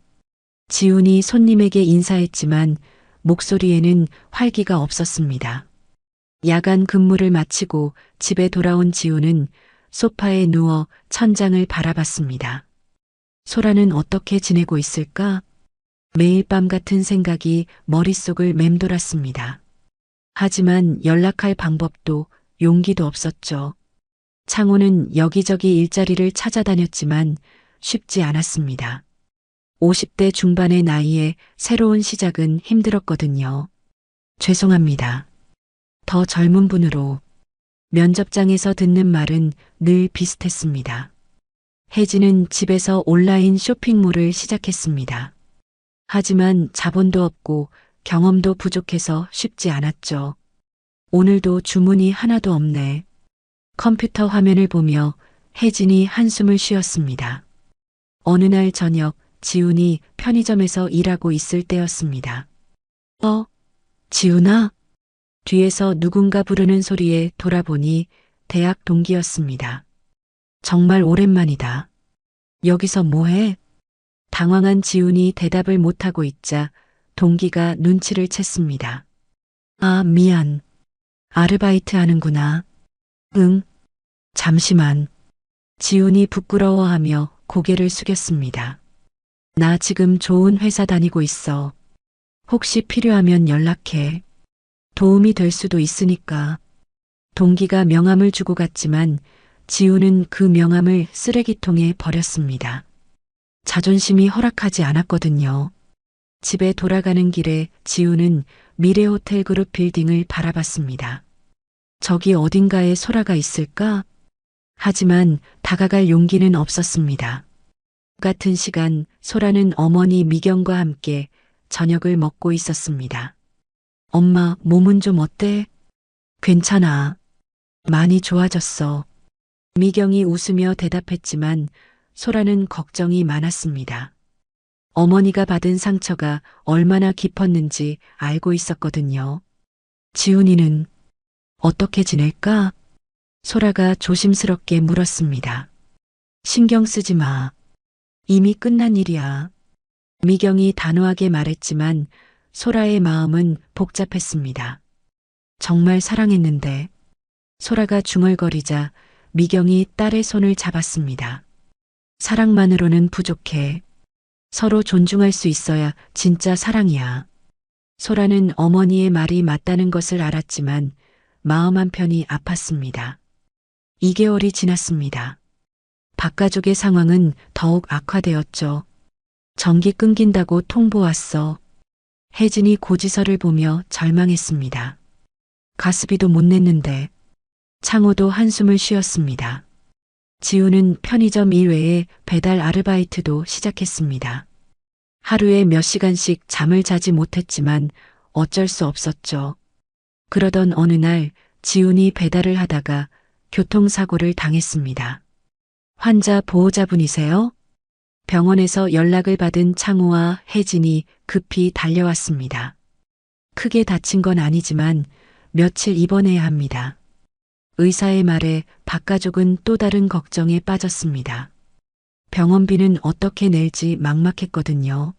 지훈이 손님에게 인사했지만 목소리에는 활기가 없었습니다. 야간 근무를 마치고 집에 돌아온 지훈은 소파에 누워 천장을 바라봤습니다. 소라는 어떻게 지내고 있을까? 매일 밤 같은 생각이 머릿속을 맴돌았습니다. 하지만 연락할 방법도 용기도 없었죠. 창호는 여기저기 일자리를 찾아다녔지만 쉽지 않았습니다. 50대 중반의 나이에 새로운 시작은 힘들었거든요. 죄송합니다. 더 젊은 분으로. 면접장에서 듣는 말은 늘 비슷했습니다. 혜진은 집에서 온라인 쇼핑몰을 시작했습니다. 하지만 자본도 없고 경험도 부족해서 쉽지 않았죠. 오늘도 주문이 하나도 없네. 컴퓨터 화면을 보며 혜진이 한숨을 쉬었습니다. 어느 날 저녁 지훈이 편의점에서 일하고 있을 때였습니다. 지훈아? 뒤에서 누군가 부르는 소리에 돌아보니 대학 동기였습니다. 정말 오랜만이다. 여기서 뭐해? 당황한 지훈이 대답을 못하고 있자 동기가 눈치를 챘습니다. 아, 미안. 아르바이트 하는구나. 응. 잠시만. 지훈이 부끄러워하며 고개를 숙였습니다. 나 지금 좋은 회사 다니고 있어. 혹시 필요하면 연락해. 도움이 될 수도 있으니까. 동기가 명함을 주고 갔지만 지훈은 그 명함을 쓰레기통에 버렸습니다. 자존심이 허락하지 않았거든요. 집에 돌아가는 길에 지훈은 미래호텔그룹 빌딩을 바라봤습니다. 저기 어딘가에 소라가 있을까? 하지만 다가갈 용기는 없었습니다. 같은 시간 소라는 어머니 미경과 함께 저녁을 먹고 있었습니다. 엄마, 몸은 좀 어때? 괜찮아. 많이 좋아졌어. 미경이 웃으며 대답했지만 소라는 걱정이 많았습니다. 어머니가 받은 상처가 얼마나 깊었는지 알고 있었거든요. 지훈이는 어떻게 지낼까? 소라가 조심스럽게 물었습니다. 신경 쓰지 마. 이미 끝난 일이야. 미경이 단호하게 말했지만 소라의 마음은 복잡했습니다. 정말 사랑했는데. 소라가 중얼거리자 미경이 딸의 손을 잡았습니다. 사랑만으로는 부족해. 서로 존중할 수 있어야 진짜 사랑이야. 소라는 어머니의 말이 맞다는 것을 알았지만 마음 한편이 아팠습니다. 2개월이 지났습니다. 박가족의 상황은 더욱 악화되었죠. 전기 끊긴다고 통보 왔어. 혜진이 고지서를 보며 절망했습니다. 가스비도 못 냈는데. 창호도 한숨을 쉬었습니다. 지우는 편의점 이외에 배달 아르바이트도 시작했습니다. 하루에 몇 시간씩 잠을 자지 못했지만 어쩔 수 없었죠. 그러던 어느 날 지훈이 배달을 하다가 교통사고를 당했습니다. 환자 보호자분이세요? 병원에서 연락을 받은 창호와 혜진이 급히 달려왔습니다. 크게 다친 건 아니지만 며칠 입원해야 합니다. 의사의 말에 박가족은 또 다른 걱정에 빠졌습니다. 병원비는 어떻게 낼지 막막했거든요.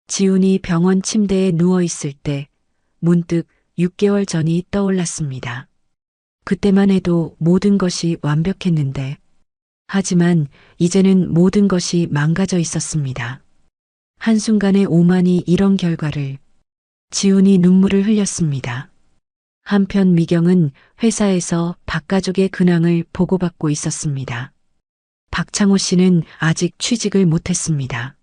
지훈이 병원 침대에 누워 있을 때 문득 6개월 전이 떠올랐습니다. 그때만 해도 모든 것이 완벽했는데, 하지만 이제는 모든 것이 망가져 있었습니다. 한순간에 오만이 이런 결과를. 지훈이 눈물을 흘렸습니다. 한편 미경은 회사에서 박가족의 근황을 보고받고 있었습니다. 박창호 씨는 아직 취직을 못했습니다.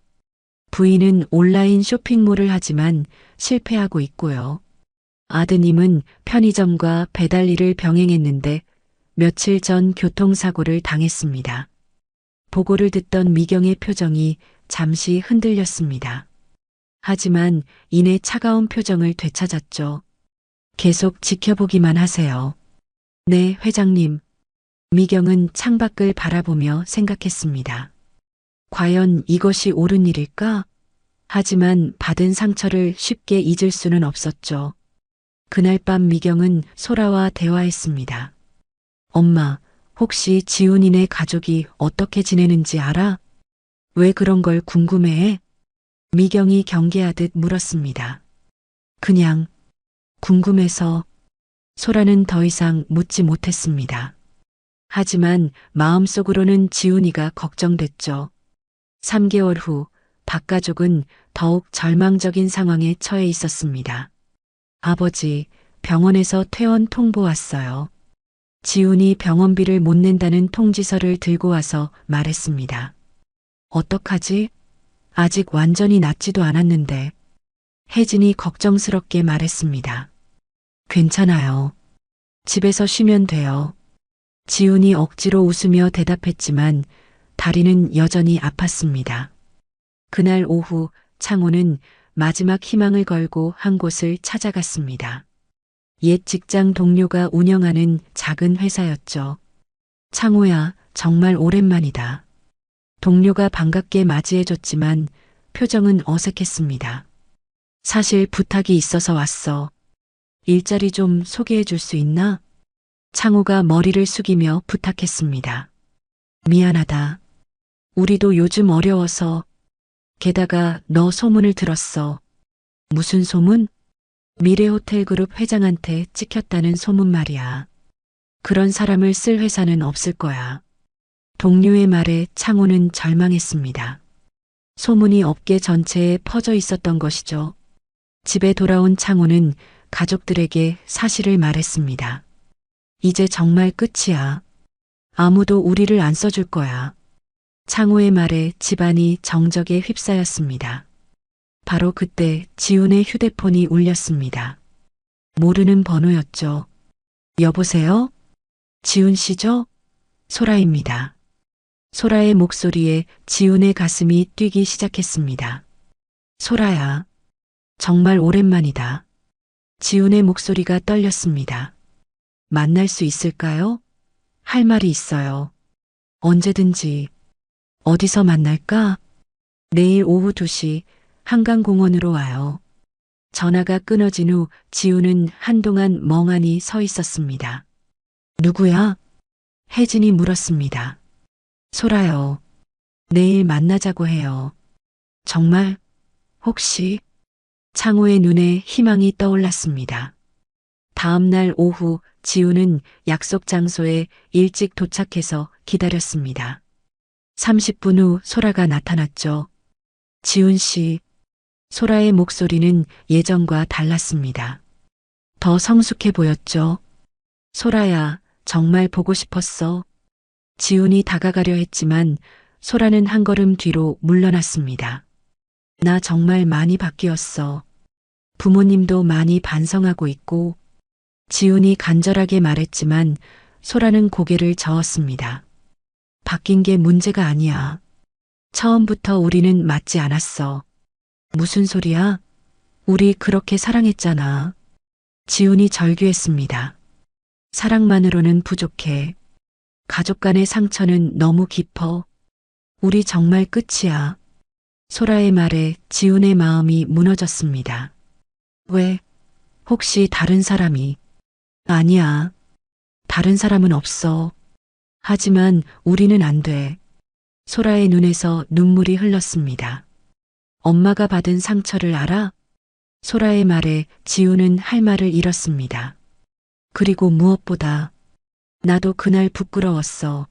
부인은 온라인 쇼핑몰을 하지만 실패하고 있고요. 아드님은 편의점과 배달 일을 병행했는데 며칠 전 교통사고를 당했습니다. 보고를 듣던 미경의 표정이 잠시 흔들렸습니다. 하지만 이내 차가운 표정을 되찾았죠. 계속 지켜보기만 하세요. 네, 회장님. 미경은 창밖을 바라보며 생각했습니다. 과연 이것이 옳은 일일까? 하지만 받은 상처를 쉽게 잊을 수는 없었죠. 그날 밤 미경은 소라와 대화했습니다. 엄마, 혹시 지훈이네 가족이 어떻게 지내는지 알아? 왜 그런 걸 궁금해해? 미경이 경계하듯 물었습니다. 그냥 궁금해서. 소라는 더 이상 묻지 못했습니다. 하지만 마음속으로는 지훈이가 걱정됐죠. 3개월 후 박가족은 더욱 절망적인 상황에 처해 있었습니다. 아버지, 병원에서 퇴원 통보 왔어요. 지훈이 병원비를 못 낸다는 통지서를 들고 와서 말했습니다. 어떡하지? 아직 완전히 낫지도 않았는데 혜진이 걱정스럽게 말했습니다. 괜찮아요. 집에서 쉬면 돼요. 지훈이 억지로 웃으며 대답했지만 다리는 여전히 아팠습니다. 그날 오후 창호는 마지막 희망을 걸고 한 곳을 찾아갔습니다. 옛 직장 동료가 운영하는 작은 회사였죠. 창호야, 정말 오랜만이다. 동료가 반갑게 맞이해줬지만 표정은 어색했습니다. 사실 부탁이 있어서 왔어. 일자리 좀 소개해 줄 수 있나? 창호가 머리를 숙이며 부탁했습니다. 미안하다. 우리도 요즘 어려워서. 게다가 너 소문을 들었어. 무슨 소문? 미래호텔그룹 회장한테 찍혔다는 소문 말이야. 그런 사람을 쓸 회사는 없을 거야. 동료의 말에 창호는 절망했습니다. 소문이 업계 전체에 퍼져 있었던 것이죠. 집에 돌아온 창호는 가족들에게 사실을 말했습니다. 이제 정말 끝이야. 아무도 우리를 안 써줄 거야. 창호의 말에 집안이 정적에 휩싸였습니다. 바로 그때 지훈의 휴대폰이 울렸습니다. 모르는 번호였죠. 여보세요? 지훈 씨죠? 소라입니다. 소라의 목소리에 지훈의 가슴이 뛰기 시작했습니다. 소라야, 정말 오랜만이다. 지훈의 목소리가 떨렸습니다. 만날 수 있을까요? 할 말이 있어요. 언제든지. 어디서 만날까? 내일 오후 2시 한강공원으로 와요. 전화가 끊어진 후 지훈은 한동안 멍하니 서 있었습니다. 누구야? 혜진이 물었습니다. 소라요. 내일 만나자고 해요. 정말? 혹시? 창호의 눈에 희망이 떠올랐습니다. 다음 날 오후 지훈은 약속 장소에 일찍 도착해서 기다렸습니다. 30분 후 소라가 나타났죠. 지훈 씨. 소라의 목소리는 예전과 달랐습니다. 더 성숙해 보였죠. 소라야, 정말 보고 싶었어. 지훈이 다가가려 했지만 소라는 한 걸음 뒤로 물러났습니다. 나 정말 많이 바뀌었어. 부모님도 많이 반성하고 있고. 지훈이 간절하게 말했지만 소라는 고개를 저었습니다. 바뀐 게 문제가 아니야. 처음부터 우리는 맞지 않았어. 무슨 소리야? 우리 그렇게 사랑했잖아. 지훈이 절규했습니다. 사랑만으로는 부족해. 가족 간의 상처는 너무 깊어. 우리 정말 끝이야. 소라의 말에 지훈의 마음이 무너졌습니다. 왜? 혹시 다른 사람이? 아니야. 다른 사람은 없어. 하지만 우리는 안 돼. 소라의 눈에서 눈물이 흘렀습니다. 엄마가 받은 상처를 알아? 소라의 말에 지훈은 할 말을 잃었습니다. 그리고 무엇보다 나도 그날 부끄러웠어.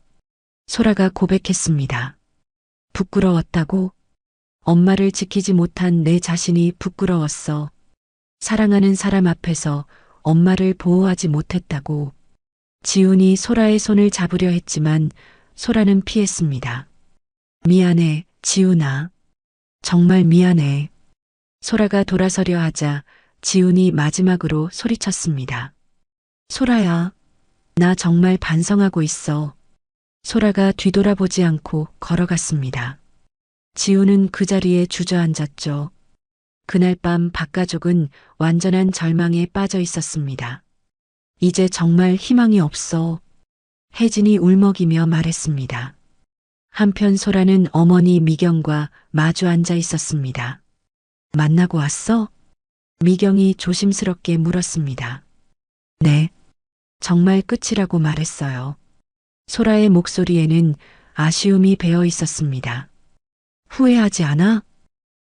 소라가 고백했습니다. 부끄러웠다고? 엄마를 지키지 못한 내 자신이 부끄러웠어. 사랑하는 사람 앞에서 엄마를 보호하지 못했다고. 지훈이 소라의 손을 잡으려 했지만 소라는 피했습니다. 미안해, 지훈아. 정말 미안해. 소라가 돌아서려 하자 지훈이 마지막으로 소리쳤습니다. 소라야, 나 정말 반성하고 있어. 소라가 뒤돌아보지 않고 걸어갔습니다. 지훈은 그 자리에 주저앉았죠. 그날 밤 박가족은 완전한 절망에 빠져 있었습니다. 이제 정말 희망이 없어. 혜진이 울먹이며 말했습니다. 한편 소라는 어머니 미경과 마주 앉아 있었습니다. 만나고 왔어? 미경이 조심스럽게 물었습니다. 네. 정말 끝이라고 말했어요. 소라의 목소리에는 아쉬움이 배어 있었습니다. 후회하지 않아?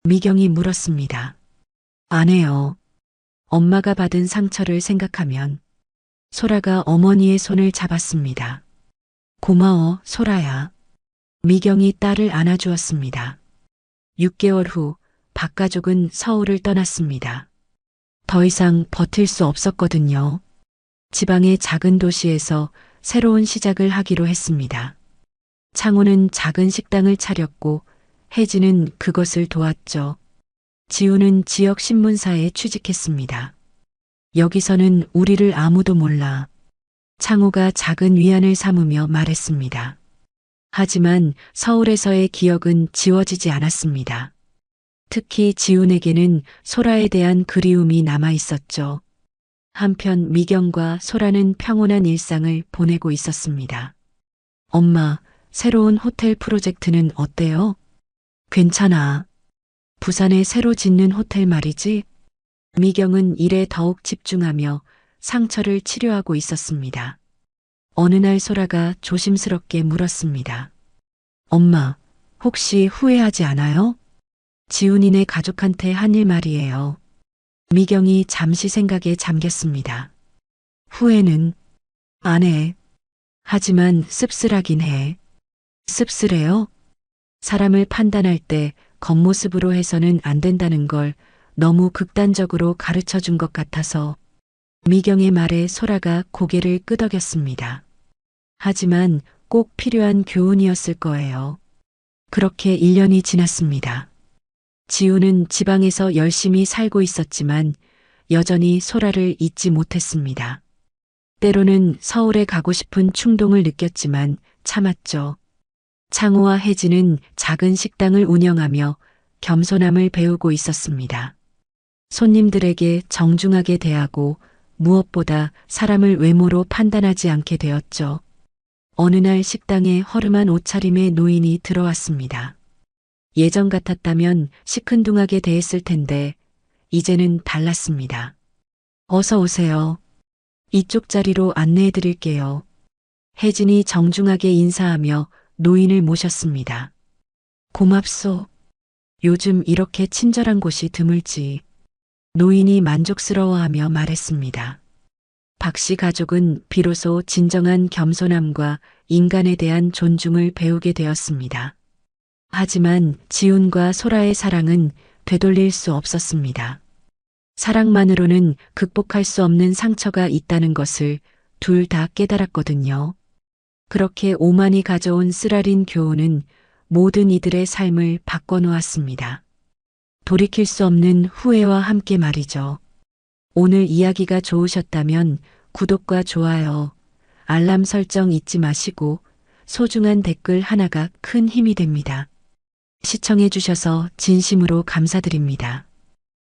미경이 물었습니다. 안 해요. 엄마가 받은 상처를 생각하면. 소라가 어머니의 손을 잡았습니다. 고마워, 소라야. 미경이 딸을 안아주었습니다. 6개월 후 박가족은 서울을 떠났습니다. 더 이상 버틸 수 없었거든요. 지방의 작은 도시에서 새로운 시작을 하기로 했습니다. 창호는 작은 식당을 차렸고 혜진은 그것을 도왔죠. 지우는 지역 신문사에 취직했습니다. 여기서는 우리를 아무도 몰라. 창호가 작은 위안을 삼으며 말했습니다. 하지만 서울에서의 기억은 지워지지 않았습니다. 특히 지훈에게는 소라에 대한 그리움이 남아 있었죠. 한편 미경과 소라는 평온한 일상을 보내고 있었습니다. 엄마, 새로운 호텔 프로젝트는 어때요? 괜찮아. 부산에 새로 짓는 호텔 말이지? 미경은 일에 더욱 집중하며 상처를 치료하고 있었습니다. 어느 날 소라가 조심스럽게 물었습니다. 엄마, 혹시 후회하지 않아요? 지훈이네 가족한테 한 일 말이에요. 미경이 잠시 생각에 잠겼습니다. 후회는 안 해. 하지만 씁쓸하긴 해. 씁쓸해요? 사람을 판단할 때 겉모습으로 해서는 안 된다는 걸 너무 극단적으로 가르쳐 준 것 같아서. 미경의 말에 소라가 고개를 끄덕였습니다. 하지만 꼭 필요한 교훈이었을 거예요. 그렇게 1년이 지났습니다. 지우는 지방에서 열심히 살고 있었지만 여전히 소라를 잊지 못했습니다. 때로는 서울에 가고 싶은 충동을 느꼈지만 참았죠. 창호와 혜진은 작은 식당을 운영하며 겸손함을 배우고 있었습니다. 손님들에게 정중하게 대하고 무엇보다 사람을 외모로 판단하지 않게 되었죠. 어느 날 식당에 허름한 옷차림의 노인이 들어왔습니다. 예전 같았다면 시큰둥하게 대했을 텐데 이제는 달랐습니다. 어서 오세요. 이쪽 자리로 안내해 드릴게요. 혜진이 정중하게 인사하며 노인을 모셨습니다. 고맙소. 요즘 이렇게 친절한 곳이 드물지. 노인이 만족스러워하며 말했습니다. 박 씨 가족은 비로소 진정한 겸손함과 인간에 대한 존중을 배우게 되었습니다. 하지만 지훈과 소라의 사랑은 되돌릴 수 없었습니다. 사랑만으로는 극복할 수 없는 상처가 있다는 것을 둘 다 깨달았거든요. 그렇게 오만이 가져온 쓰라린 교훈은 모든 이들의 삶을 바꿔놓았습니다. 돌이킬 수 없는 후회와 함께 말이죠. 오늘 이야기가 좋으셨다면 구독과 좋아요, 알람 설정 잊지 마시고 소중한 댓글 하나가 큰 힘이 됩니다. 시청해 주셔서 진심으로 감사드립니다.